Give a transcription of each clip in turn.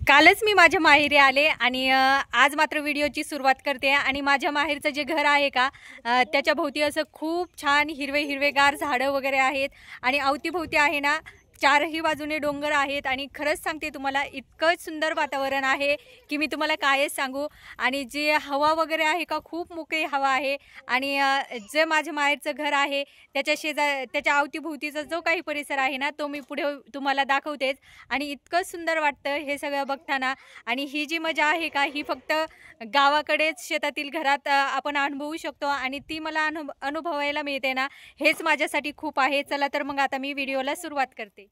कालच मी माझ्या माहेरी आले आणि आज मात्र व्हिडिओची सुरुवात करते आणि माझ्या माहेरचं जे घर आहे का त्याच्या भोवती असं खूप छान हिरवेगार झाडं वगैरे आहेत आणि अवतीभोवती आहे ना चारही बाजूने डोंगर आहेत आणि खरंच सांगते तुम्हाला इतकं सुंदर वातावरण आहे की मी तुम्हाला कायच सांगू। आणि जे हवा वगैरे आहे का खूप मोकळी हवा आहे आणि जे माझ्या माहेरचं घर आहे त्याच्या अवतीभोवतीचा जो काही परिसर आहे ना तो मी पुढे तुम्हाला दाखवतेच आणि इतकं सुंदर वाटतं हे सगळं बघताना। आणि ही जी मजा आहे का ही फक्त गावाकडेच शेतातील घरात आपण अनुभवू शकतो आणि ती मला अनुभवायला मिळते ना, हेच माझ्यासाठी खूप आहे। चला तर मग आता मी व्हिडिओला सुरुवात करते।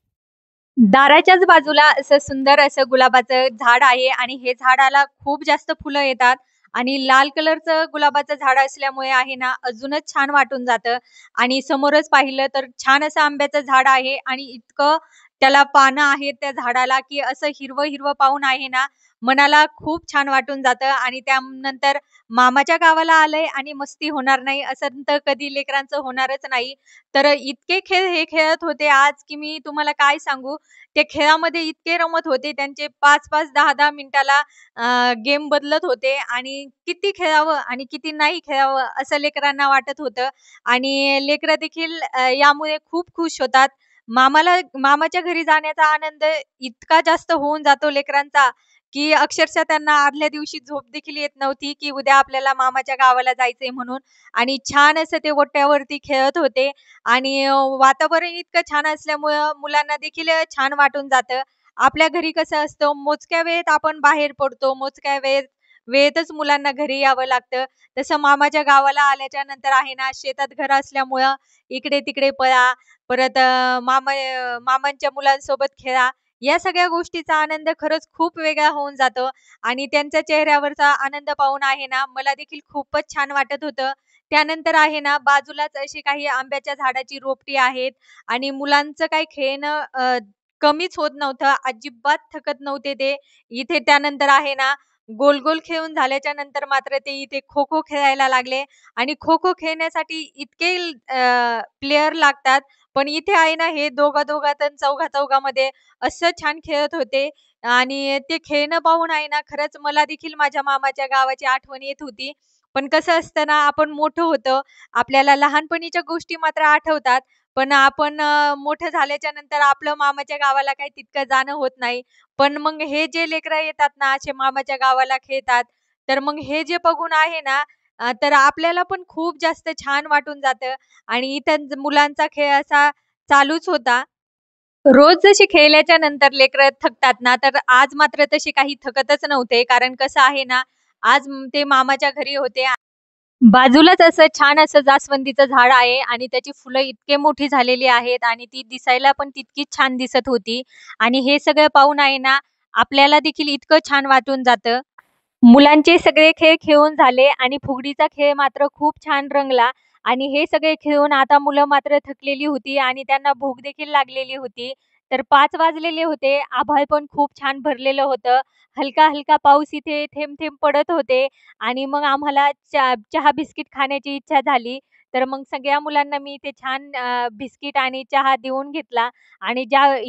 दाराच्याच बाजूला असं सुंदर असं गुलाबाचं झाड आहे आणि हे झाडाला खूप जास्त फुलं येतात आणि लाल कलरचं गुलाबाचं झाड असल्यामुळे आहे ना अजूनच छान वाटून जातं। आणि समोरच पाहिलं तर छान असं आंब्याचं झाड आहे आणि इतकं त्याला पानं आहेत त्या झाडाला की असं हिरवं हिरवं पाहून आहे ना मनाला खूप छान वाटून जातं। आणि त्यानंतर मामाच्या गावाला आलंय आणि मस्ती होणार नाही असं तर कधी लेकरांचं होणारच नाही। तर इतके खेळ हे खेळत होते आज की मी तुम्हाला काय सांगू। ते खेळामध्ये इतके रमत होते, त्यांचे 5-5 10-10 मिनिटाला गेम बदलत होते आणि किती खेळावं आणि किती नाही खेळावं असं लेकरांना वाटत होतं। आणि लेकरं देखील यामुळे खूप खुश होतात। मामाच्या घरी जाण्याचा आनंद इतका जास्त होऊन जातो लेकरांचा की अक्षरशः त्यांना आदल्या दिवशी झोप देखील येत नव्हती की उद्या आपल्याला मामाच्या गावाला जायचंय म्हणून। आणि छान असं ते ओट्यावरती खेळत होते आणि वातावरण इतकं छान असल्यामुळं मुलांना देखील छान वाटून जातं। आपल्या घरी कसं असतं मोजक्या वेळेत आपण बाहेर पडतो, मोजक्या वेळेतच मुलांना घरी यावं लागतं। तसं मामाच्या गावाला आल्याच्या नंतर आहे ना शेतात घर असल्यामुळं इकडे तिकडे पळा, परत मामांच्या मुलांसोबत खेळा, या सगळ्या गोष्टीचा आनंद खरंच खूप वेगळा होऊन जातो। आणि त्यांच्या चेहऱ्यावरचा आनंद पाहून आहे ना मला देखील खूपच छान वाटत होतं। त्यानंतर आहे ना बाजूलाच अशी काही आंब्याच्या झाडाची रोपटी आहेत आणि मुलांचं काही खेळणं कमीच होत नव्हतं, अजिबात थकत नव्हते ते इथे। त्यानंतर आहे ना गोल गोल खेळून झाल्याच्या नंतर मात्र ते इथे खो खो खेळायला लागले आणि खो खो खेळण्यासाठी इतके प्लेयर लागतात, पण इथे आहे ना हे दोघात आणि चौघामध्ये असं छान खेळत होते। आणि ते खेळणं पाहून आहे ना खरंच मला देखील माझ्या मामाच्या गावाची आठवण येत होती। पण कसं असतं ना आपण मोठं होतं, आपल्याला लहानपणीच्या गोष्टी मात्र आठवतात, पण आपण मोठं झाल्याच्या नंतर आपलं मामाच्या गावाला काही तितकं जाणं होत नाही। पण मग हे जे लेकरं येतात ना असे मामाच्या गावाला खेळतात, तर मग हे जे बघून आहे ना तर आपल्याला पण खूप जास्त छान वाटून जातं। आणि इथं मुलांचा खेळ असा चालूच होता। रोज जशी खेळल्याच्या नंतर लेकरं थकतात ना, तर आज मात्र तसे काही थकतच नव्हते, कारण कसं आहे ना आज ते मामाच्या घरी होते। बाजूलाच असं छान असं जास्वंदीचं झाड आहे आणि त्याची फुलं इतके मोठी झालेली आहेत आणि ती दिसायला पण तितकीच छान दिसत होती। आणि हे सगळं पाहून आहे ना आपल्याला देखील इतकं छान वाटून जातं। मुलांचे सगळे खेळ खेळून झाले आणि फुगडीचा खेळ मात्र खूप छान रंगला। आणि हे सगळे खेळून आता मुलं मात्र थकलेली होती आणि त्यांना भूक देखील लागलेली होती। तर 5 वाजलेले होते, आभाळ पण खूप छान भरलेलं होतं, हलका हलका पाऊस इथे थेंब थेंब पडत होते। आणि मग आम्हाला चहा बिस्किट खाण्याची इच्छा झाली। तर मग सगळ्या मुलांना मी ते छान बिस्किट आणि चहा देऊन घेतला। आणि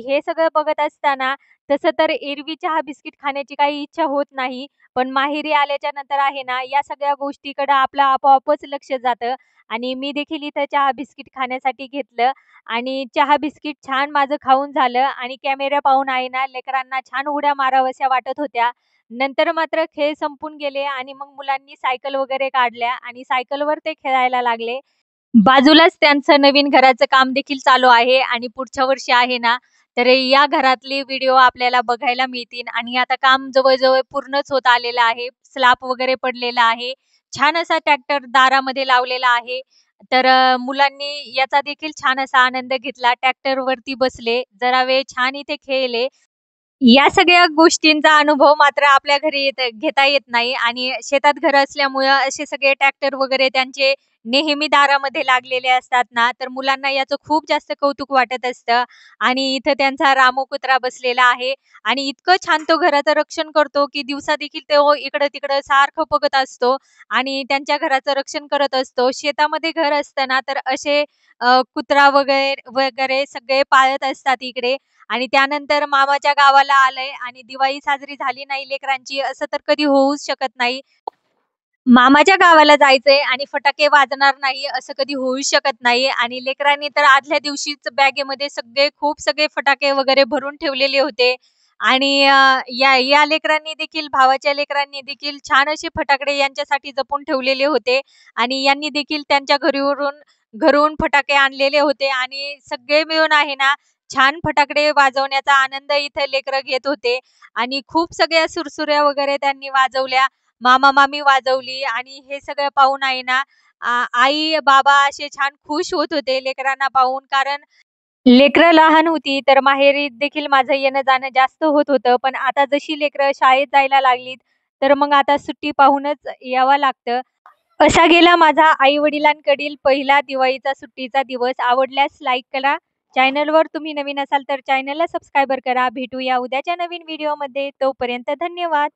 हे सगळं बघत असताना तसं तर एरवी चहा बिस्किट खाण्याची काही इच्छा होत नाही, पण माहेरी आल्याच्या नंतर आहे ना या सगळ्या गोष्टीकडे आपलं आपोआपच लक्ष जातं। आणि मी देखील इथं चहा बिस्किट खाण्यासाठी घेतलं आणि चहा बिस्किट छान माझं खाऊन झालं आणि कॅमेरा पाहून आहे ना लेकरांना छान उड्या माराव्याशा वाटत होत्या। नंतर मात्र खेळ संपून गेले आणि मग मुलांनी सायकल वगैरे काढल्या आणि सायकलवर ते खेळायला लागले। बाजूलाच त्यांचं नवीन घराचं काम देखील चालू आहे आणि पुढच्या वर्षी आहे ना तर या घरातले व्हिडिओ आपल्याला बघायला मिळतील। आणि आता काम जवळ पूर्णच होत आलेलं आहे, स्लॅब वगैरे पडलेला आहे, छान असा ट्रॅक्टर दारामध्ये लावलेला आहे। तर मुलांनी याचा देखील छान असा आनंद घेतला, ट्रॅक्टर वरती बसले, जरा वेळ छान इथे खेळले। या सगळ्या गोष्टींचा अनुभव मात्र आपल्या घरी घेता येत नाही आणि शेतात घर असल्यामुळं असे सगळे ट्रॅक्टर वगैरे त्यांचे नेहमी दारामध्ये लागलेले असतात ना, तर मुलांना याचं खूप जास्त कौतुक वाटत असतं. आणि इथं त्यांचा रामू कुत्रा बसलेला आहे आणि इतकं छान तो घराचं रक्षण करतो, की दिवसा देखील तो इकडं-तिकडं सारखं बघत असतो आणि त्यांच्या घराचं रक्षण करत असतो. शेतामध्ये घर असतं ना, तर असे कुत्रा वगैरे वगैरे सगळे पाळत असतात इकडे. आणि त्यानंतर मामाच्या गावाला आलंय आणि दिवाळी साजरी झाली नाही लेकरांची असं तर कधी होऊच शकत नाही. मामाच्या गावाला जायचंय आणि फटाके वाजणार नाही असं कधी होऊच शकत नाही. आणि लेकरांनी तर आदल्या दिवशीच बॅगेमध्ये खूप सगळे फटाके वगैरे भरून ठेवलेले होते. आणि या या लेकरांनी देखील भावाच्या लेकरांनी देखील छान असे फटाकडे यांच्यासाठी जपून ठेवलेले होते. आणि यांनी देखील त्यांच्या घरून फटाके आणलेले होते आणि सगळे मिळून आहे ना छान फटाकडे वाजवण्याचा आनंद इथे लेकरं घेत होते. आणि खूप सगळ्या सुरसुऱ्या वगैरे त्यांनी वाजवल्या, मामा-मामी वाजवली आणि हे सगळं पाहून आहे ना आई-बाबा असे छान खुश होत होते लेकरांना पाहून. कारण लेकरं लहान होती तर माहेरी देखील माझं येणं-जाणं जास्त होत होतं. पण आता जशी लेकरं शाळेत जायला लागलीत, तर मग आता सुट्टी पाहूनच यावं लागतं. असा गेला माझा आई-वडिलांकडील पहिला दिवाळीचा सुट्टीचा दिवस. आवडल्यास लाईक करा. चॅनलवर तुम्ही नवीन असाल तर चॅनलला सबस्क्राईबर करा. भेटूया उद्याच्या नवीन व्हिडिओमध्ये. तोपर्यंत धन्यवाद.